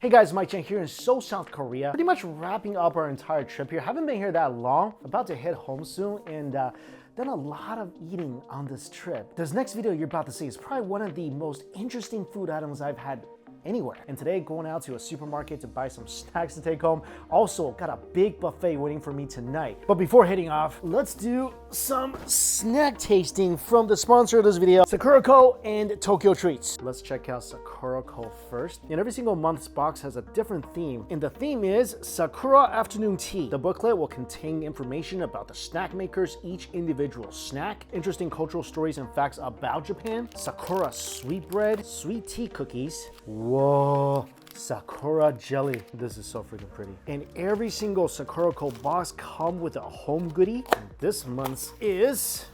Hey guys, Mike Chen here in Seoul, South Korea. Pretty much wrapping up our entire trip here. Haven't been here that long. About to head home soon and done a lot of eating on this trip. This next video you're about to see is probably one of the most interesting food items I've had anywhere. And today, going out to a supermarket to buy some snacks to take home. Also, got a big buffet waiting for me tonight. But before heading off, let's do some snack tasting from the sponsor of this video, Sakura-ko and Tokyo Treats. Let's check out Sakura-ko first. And every single month's box has a different theme. And the theme is Sakura Afternoon Tea. The booklet will contain information about the snack makers, each individual snack, interesting cultural stories and facts about Japan, Sakura sweetbread, sweet tea cookies. Whoa, Sakura jelly. This is so freaking pretty. And every single Sakura-ko box comes with a home goodie. And this month's is,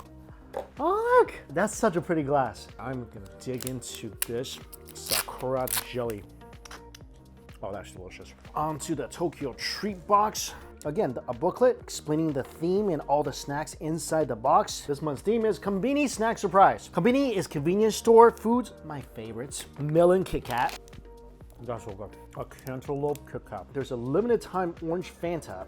oh look, that's such a pretty glass. I'm gonna dig into this Sakura jelly. Oh, that's delicious. On to the Tokyo treat box. Again, a booklet explaining the theme and all the snacks inside the box. This month's theme is Konbini Snack Surprise. Konbini is convenience store foods, my favorites. Melon Kit Kat. That's so good. A cantaloupe Kit Kat. There's a limited time orange Fanta.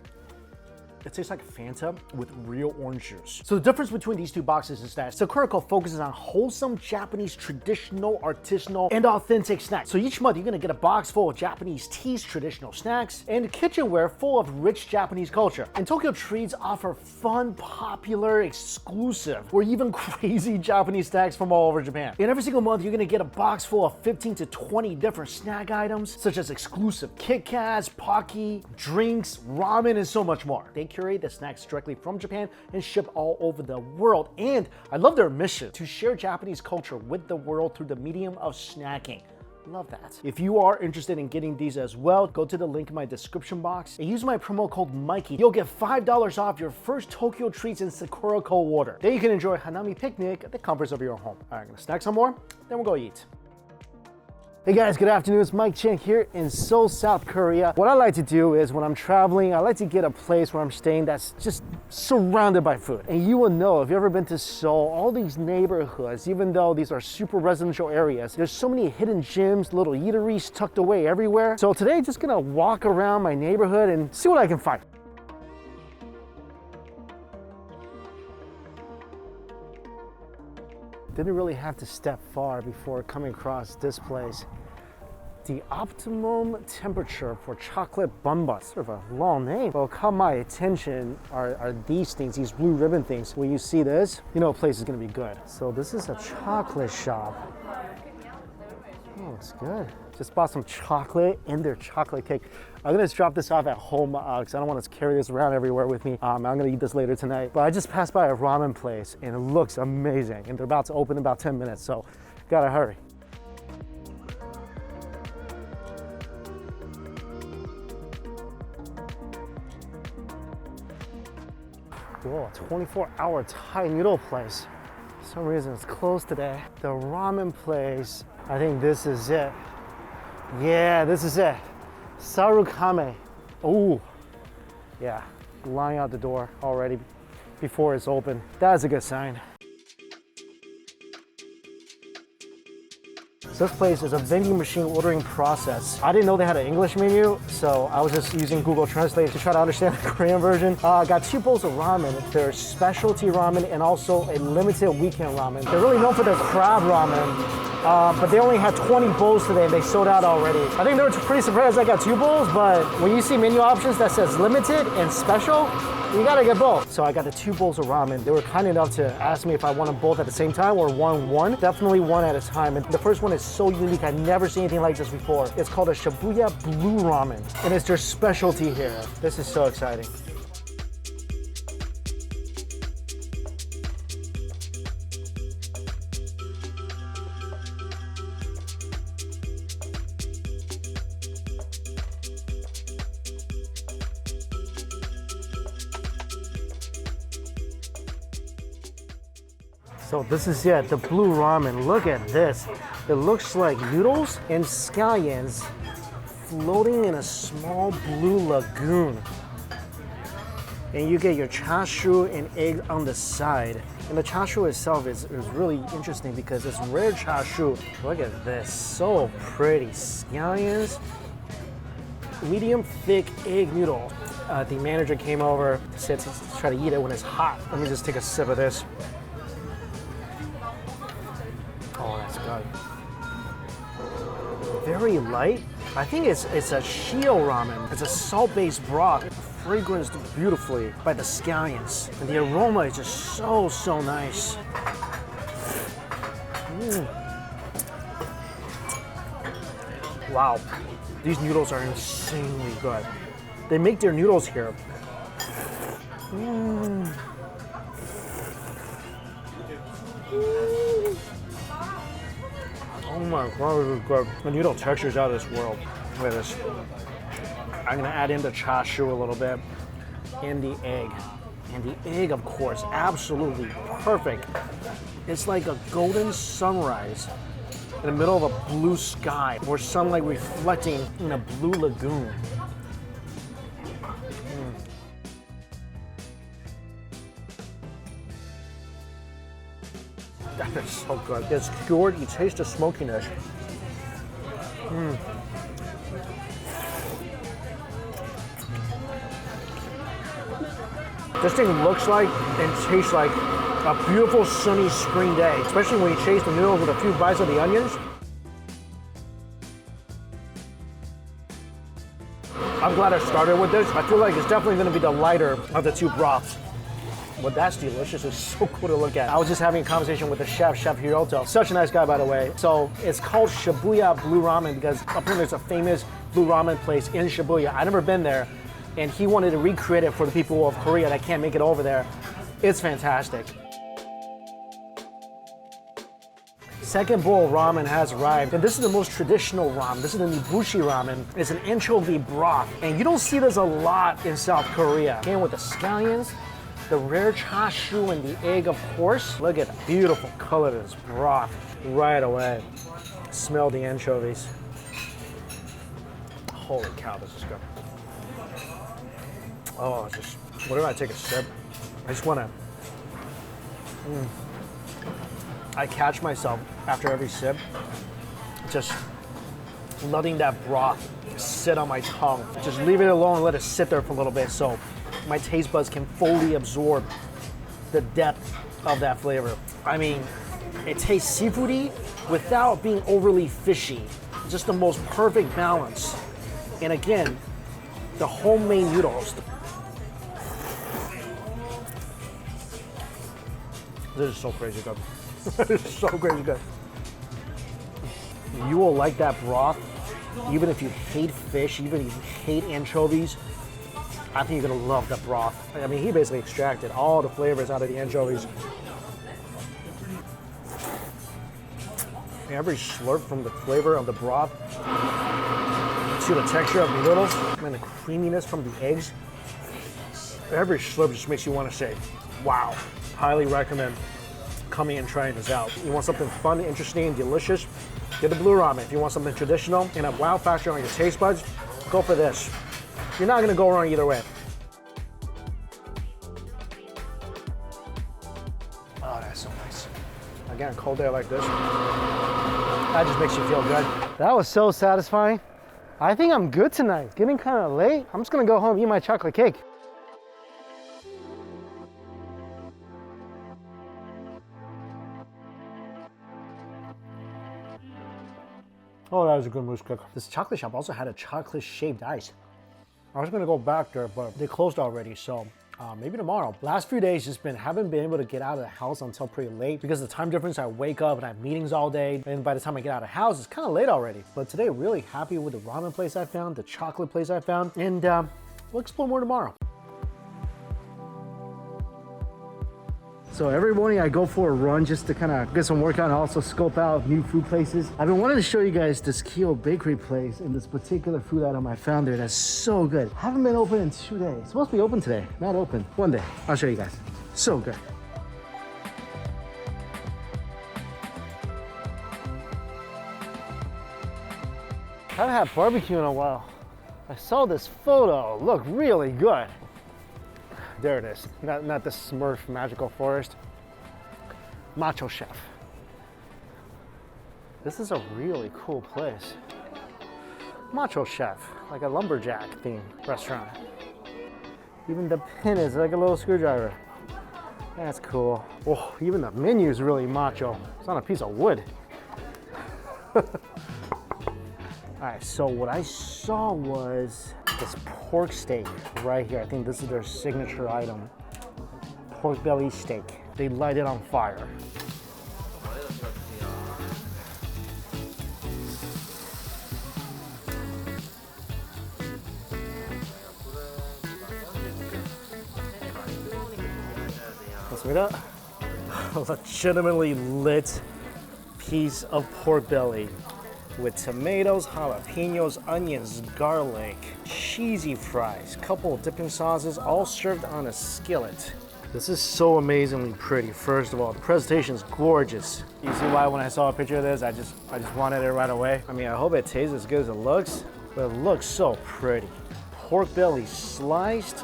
It tastes like Fanta with real orange juice. So the difference between these two boxes is that Sakura-ko focuses on wholesome Japanese traditional, artisanal, and authentic snacks. So each month you're gonna get a box full of Japanese teas, traditional snacks, and kitchenware full of rich Japanese culture. And Tokyo Treats offer fun, popular, exclusive, or even crazy Japanese snacks from all over Japan. And every single month you're gonna get a box full of 15 to 20 different snack items, such as exclusive Kit Kats, Pocky, drinks, ramen, and so much more. They curate the snacks directly from Japan and ship all over the world. And I love their mission to share Japanese culture with the world through the medium of snacking. Love that. If you are interested in getting these as well, go to the link in my description box and use my promo code Mikey. You'll get $5 off your first Tokyo Treats and Sakura-ko order. Then you can enjoy a Hanami picnic at the comforts of your home. All right, I'm gonna snack some more, then we'll go eat. Hey guys, good afternoon. It's Mike Chen here in Seoul, South Korea. What I like to do is when I'm traveling, I like to get a place where I'm staying that's just surrounded by food. And you will know, if you've ever been to Seoul, all these neighborhoods, even though these are super residential areas, there's so many hidden gems, little eateries tucked away everywhere. So today, just gonna walk around my neighborhood and see what I can find. Didn't really have to step far before coming across this place. The optimum temperature for chocolate bonbons. Sort of a long name. What caught my attention are these things, these blue ribbon things. When you see this, you know a place is gonna be good. So this is a chocolate shop. Oh, it's good. Just bought some chocolate and their chocolate cake. I'm gonna just drop this off at home because I don't want to carry this around everywhere with me. I'm gonna eat this later tonight. But I just passed by a ramen place and it looks amazing. And they're about to open in about 10 minutes, so gotta hurry. Whoa, 24-hour Thai noodle place. For some reason it's closed today. The ramen place, I think this is it. Yeah, this is it. Sarukame. Oh, yeah, lying out the door already before it's open. That's a good sign. So this place is a vending machine ordering process. I didn't know they had an English menu, so I was just using Google Translate to try to understand the Korean version. I got 2 bowls of ramen. There's specialty ramen and also a limited weekend ramen. They're really known for their crab ramen, but they only had 20 bowls today and they sold out already. I think they were pretty surprised I got 2 bowls, but when you see menu options that says limited and special, you gotta get both. So I got the 2 bowls of ramen. They were kind enough to ask me if I want them both at the same time or one. Definitely one at a time. And the first one is so unique. I've never seen anything like this before. It's called a Shibuya BLUE Ramen. And it's their specialty here. This is so exciting. So this is it, the blue ramen. Look at this. It looks like noodles and scallions floating in a small blue lagoon. And you get your chashu and egg on the side. And the chashu itself is really interesting because it's rare chashu. Look at this, so pretty. Scallions medium thick egg noodle. The manager came over, said to try to eat it when it's hot. Let me just take a sip of this. Oh, that's good. Very light. I think it's a Shio ramen. It's a salt-based broth, fragranced beautifully by the scallions. And the aroma is just so nice. Wow, these noodles are insanely good. They make their noodles here. Oh my god, this is good. The noodle texture is out of this world. Look at this. I'm gonna add in the chashu a little bit and the egg. And the egg, of course, absolutely perfect. It's like a golden sunrise in the middle of a blue sky or sunlight reflecting in a blue lagoon. That is so good. It's cured, you taste the smokiness. This thing looks like and tastes like a beautiful sunny spring day, especially when you chase the noodles with a few bites of the onions. I'm glad I started with this. I feel like it's definitely going to be the lighter of the two broths. But that's delicious. It's so cool to look at. I was just having a conversation with the chef, Chef Hiroto. Such a nice guy, by the way. So it's called Shibuya Blue Ramen because apparently there's a famous blue ramen place in Shibuya. I've never been there, and he wanted to recreate it for the people of Korea that can't make it over there. It's fantastic. Second bowl of ramen has arrived, and this is the most traditional ramen. This is the Buchi Ramen. It's an anchovy broth, and you don't see this a lot in South Korea. Again, with the scallions, the rare chashu, and the egg, of course. Look at the beautiful color of this broth right away. Smell the anchovies. Holy cow, this is good. Oh, it's just, whenever I take a sip, I just want to, I catch myself after every sip, just letting that broth sit on my tongue. Just leave it alone and let it sit there for a little bit so my taste buds can fully absorb the depth of that flavor. I mean, it tastes seafoody without being overly fishy. Just the most perfect balance. And again, the homemade noodles. This is so crazy good. This is so crazy good. You will like that broth, even if you hate fish, even if you hate anchovies. I think you're gonna love the broth. I mean, he basically extracted all the flavors out of the anchovies. Every slurp from the flavor of the broth to the texture of the noodles and the creaminess from the eggs. Every slurp just makes you want to say, wow. Highly recommend coming and trying this out. You want something fun, interesting, and delicious? Get the blue ramen. If you want something traditional and a wow factor on your taste buds, go for this. You're not gonna go wrong either way. Oh, that's so nice. Again, a cold day like this, that just makes you feel good. That was so satisfying. I think I'm good tonight. It's getting kind of late. I'm just gonna go home and eat my chocolate cake. Oh, that was a good moose cook. This chocolate shop also had a chocolate shaved ice. I was gonna go back there, but they closed already, so maybe tomorrow. Last few days haven't been able to get out of the house until pretty late because of the time difference. I wake up and I have meetings all day, and by the time I get out of the house, it's kind of late already. But today, really happy with the ramen place I found, the chocolate place I found, and we'll explore more tomorrow. So every morning I go for a run just to kind of get some workout and also scope out new food places. I've been wanting to show you guys this Kyo bakery place and this particular food item I found there that's so good. Haven't been open in 2 days. It's supposed to be open today, not open. One day, I'll show you guys. So good. Haven't had barbecue in a while. I saw this photo, looked really good. There it is, not the Smurf Magical Forest. Macho Chef. This is a really cool place. macho chef, like a lumberjack themed restaurant. Even the pin is like a little screwdriver. That's cool. Oh, even the menu is really macho. It's on a piece of wood. Alright, so what I saw was this pork steak right here. I think this is their signature item. Pork belly steak. They light it on fire. A legitimately lit piece of pork belly with tomatoes, jalapenos, onions, garlic, cheesy fries, couple of dipping sauces, all served on a skillet. This is so amazingly pretty. First of all, the presentation is gorgeous. You see why when I saw a picture of this, I just wanted it right away. I mean, I hope it tastes as good as it looks, but it looks so pretty. Pork belly sliced,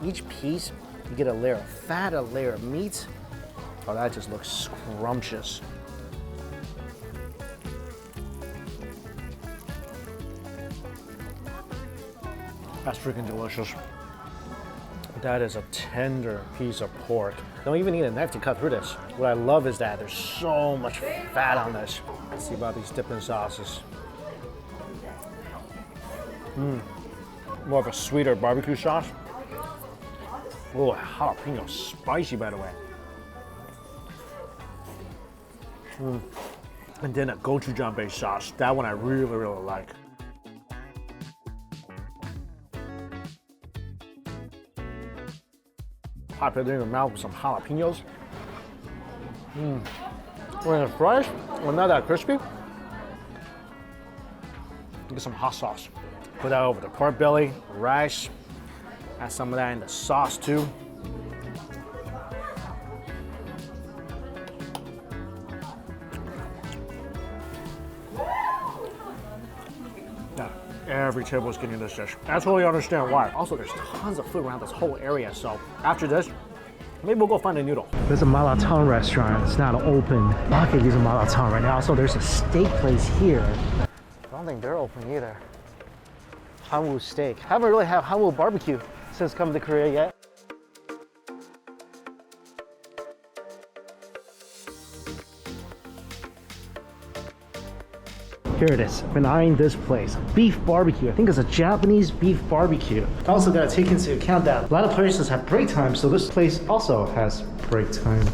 each piece you get a layer of fat, a layer of meat. Oh, that just looks scrumptious. That's freaking delicious. That is a tender piece of pork. Don't even need a knife to cut through this. What I love is that there's so much fat on this. Let's see about these dipping sauces. More of a sweeter barbecue sauce. Oh, jalapeno spicy, by the way. And then a gochujang-based sauce. That one I really, really like. Pop it in your mouth with some jalapenos. When the fries are not that crispy, get some hot sauce. Put that over the pork belly, rice. Add some of that in the sauce too. Yeah, every table is getting this dish. I totally understand why. Also, there's tons of food around this whole area, so after this, maybe we'll go find a noodle. There's a malatang restaurant. It's not open. I could use a malatang right now. Also, there's a steak place here. I don't think they're open either. Hanwoo steak. Haven't really had Hanwoo barbecue since coming to Korea yet. Here it is. Been eyeing this place. Beef barbecue. I think it's a Japanese beef barbecue. Also gotta take into account that a lot of places have break time, so this place also has break time.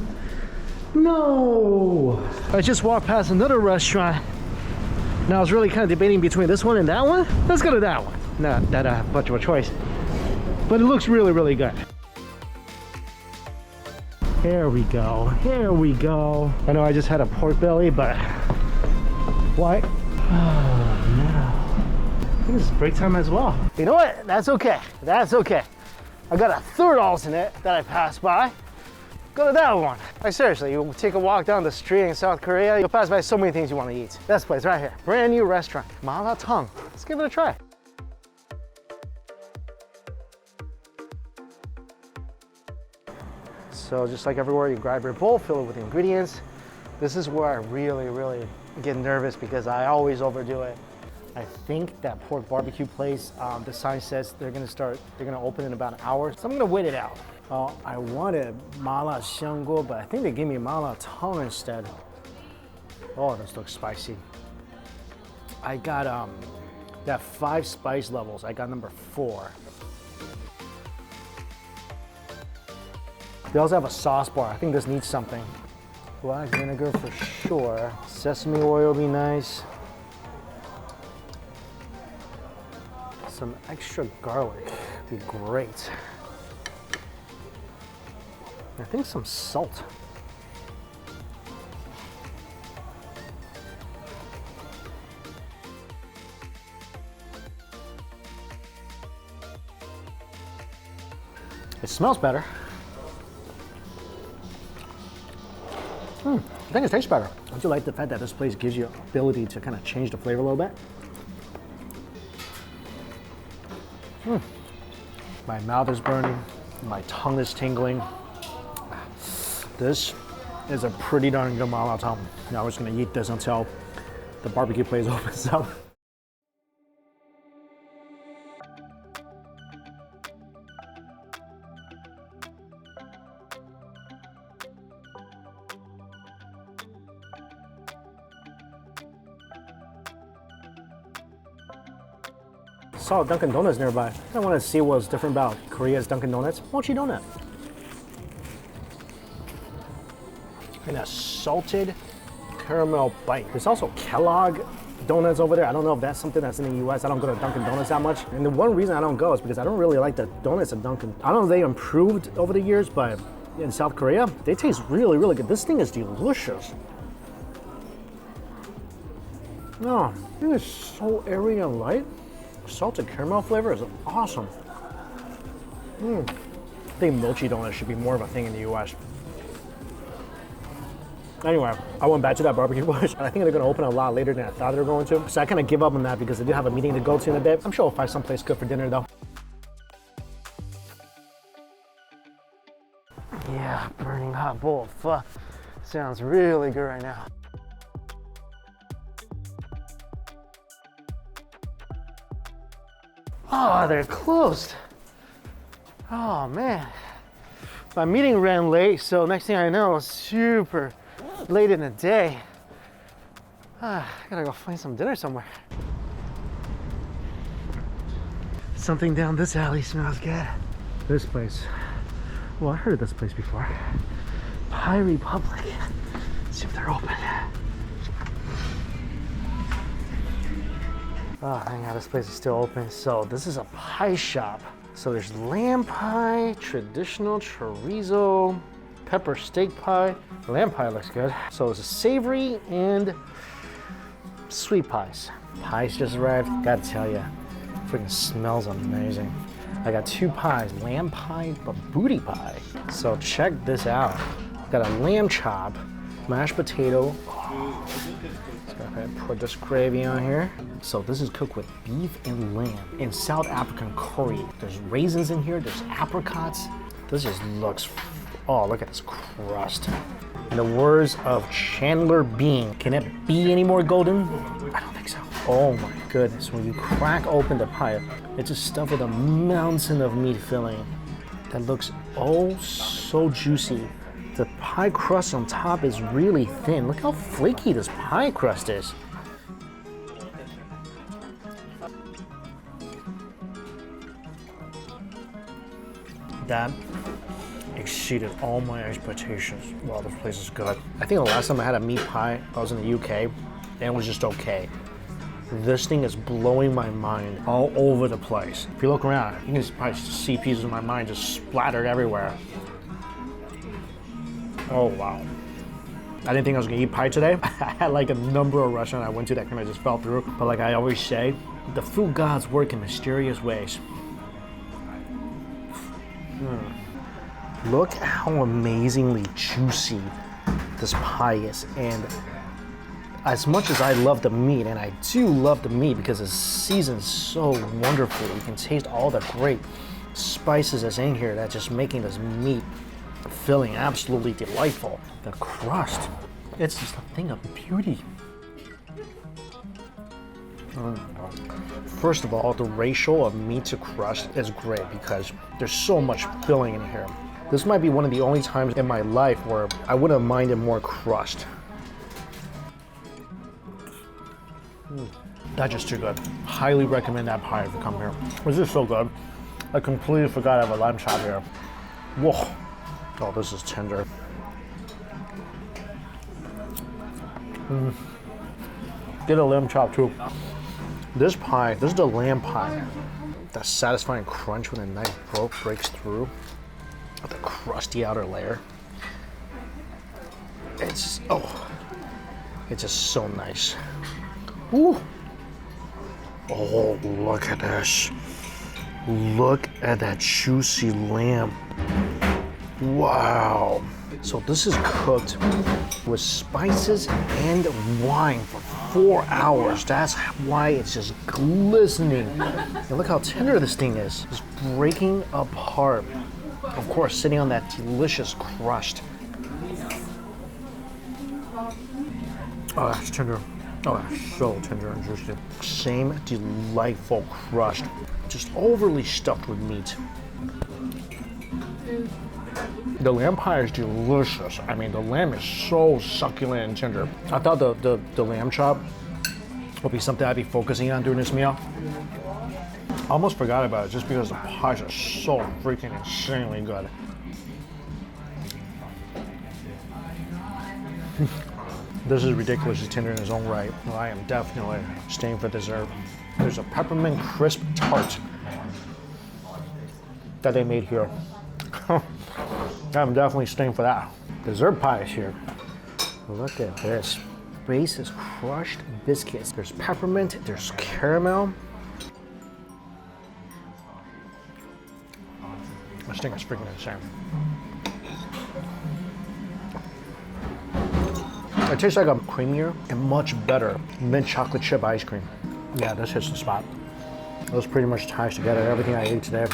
No! I just walked past another restaurant. Now I was really kind of debating between this one and that one. Let's go to that one. Not that I have much of a choice. But it looks really, really good. Here we go. Here we go. I know I just had a pork belly, but what? Oh no. I think this is break time as well. You know what? That's okay. That's okay. I got a third alternate that I passed by. Go to that one. Like seriously, you take a walk down the street in South Korea, you'll pass by so many things you want to eat. This place right here. Brand new restaurant. Malatang. Let's give it a try. So just like everywhere, you grab your bowl, fill it with ingredients. This is where I really, really get nervous because I always overdo it. I think that pork barbecue place, the sign says they're gonna open in about an hour. So I'm gonna wait it out. I wanted mala xiangguo, but I think they gave me mala tang instead. Oh, this looks spicy. I got that 5 spice levels. I got number 4. They also have a sauce bar. I think this needs something. Black vinegar for sure. Sesame oil would be nice. Some extra garlic would be great. I think some salt. It smells better. I think it tastes better. I do like the fact that this place gives you the ability to kind of change the flavor a little bit. My mouth is burning. My tongue is tingling. This is a pretty darn good malatang. Now I'm just gonna eat this until the barbecue place opens up. Saw Dunkin' Donuts nearby. I wanted to see what was different about Korea's Dunkin' Donuts. Mochi donut. And a salted caramel bite. There's also Kellogg donuts over there. I don't know if that's something that's in the US. I don't go to Dunkin' Donuts that much. And the one reason I don't go is because I don't really like the donuts at Dunkin'. I don't know if they improved over the years, but in South Korea, they taste really, really good. This thing is delicious. Oh, it is so airy and light. Salted caramel flavor is awesome. I think mochi donuts should be more of a thing in the US. Anyway, I went back to that barbecue place. I think they're gonna open a lot later than I thought they were going to. So I kind of give up on that because I do have a meeting to go to in a bit. I'm sure I'll find someplace good for dinner though. Yeah, burning hot bowl of pho. Sounds really good right now. Oh, they're closed. Oh man. My meeting ran late, so next thing I know, it's super late in the day. I gotta go find some dinner somewhere. Something down this alley smells good. This place. Well, I heard of this place before. Pie Republic. Let's see if they're open. Oh, hang on, this place is still open. So this is a pie shop. So there's lamb pie, traditional chorizo, pepper steak pie. The lamb pie looks good. So it's a savory and sweet pies. Pies just arrived. Gotta tell you, freaking smells amazing. I got two pies, lamb pie, but booty pie. So check this out. Got a lamb chop, mashed potato. Put this gravy on here. So this is cooked with beef and lamb in South African curry. There's raisins in here, there's apricots. This just looks, oh, look at this crust. In the words of Chandler Bing, can it be any more golden? I don't think so. Oh my goodness, when you crack open the pie, it's just stuffed with a mountain of meat filling that looks oh so juicy. The pie crust on top is really thin. Look how flaky this pie crust is. That exceeded all my expectations. Wow, this place is good. I think the last time I had a meat pie, I was in the UK, and it was just okay. This thing is blowing my mind all over the place. If you look around, you can probably see pieces of my mind just splattered everywhere. Oh wow. I didn't think I was gonna eat pie today. I had like a number of restaurants I went to that kind of just fell through. But like I always say, the food gods work in mysterious ways. Look how amazingly juicy this pie is. And as much as I love the meat, and I do love the meat because it's seasoned so wonderfully, you can taste all the great spices that's in here that's just making this meat filling absolutely delightful. The crust, it's just a thing of beauty. First of all, the ratio of meat to crust is great because there's so much filling in here. This might be one of the only times in my life where I wouldn't have minded more crust. That's just too good. Highly recommend that pie if you come here. This is so good. I completely forgot I have a lamb chop here. Whoa. Oh, this is tender. Get a lamb chop too. This pie, this is the lamb pie. That satisfying crunch when a knife breaks through with the crusty outer layer. It's, oh, it's just so nice. Ooh. Oh, look at this. Look at that juicy lamb. Wow. So this is cooked with spices and wine for 4 hours. That's why it's just glistening. And look how tender this thing is. It's breaking apart. Of course, sitting on that delicious crust. Oh, that's tender. Oh, that's so tender and juicy. Same delightful crust, just overly stuffed with meat. The lamb pie is delicious. I mean, the lamb is so succulent and tender. I thought the lamb chop would be something I'd be focusing on during this meal. I almost forgot about it just because the pies are so freaking insanely good. This is ridiculously tender in its own right. Well, I am definitely staying for dessert. There's a peppermint crisp tart that they made here. I'm definitely staying for that. Dessert pie is here. Look at this. Base is crushed biscuits. There's peppermint, there's caramel. This thing is freaking insane. It tastes like a creamier and much better mint chocolate chip ice cream. Yeah, this hits the spot. Those pretty much ties together everything I ate today.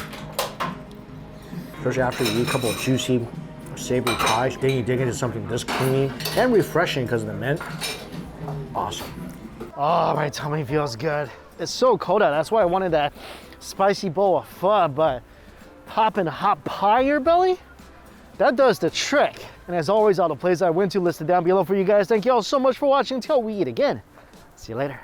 Especially after you eat a couple of juicy, savory pies, then you dig into something this creamy and refreshing because of the mint. Awesome. Oh, my tummy feels good. It's so cold out, that's why I wanted that spicy bowl of pho, but popping a hot pie in your belly, that does the trick. And as always, all the places I went to listed down below for you guys. Thank you all so much for watching. Until we eat again. See you later.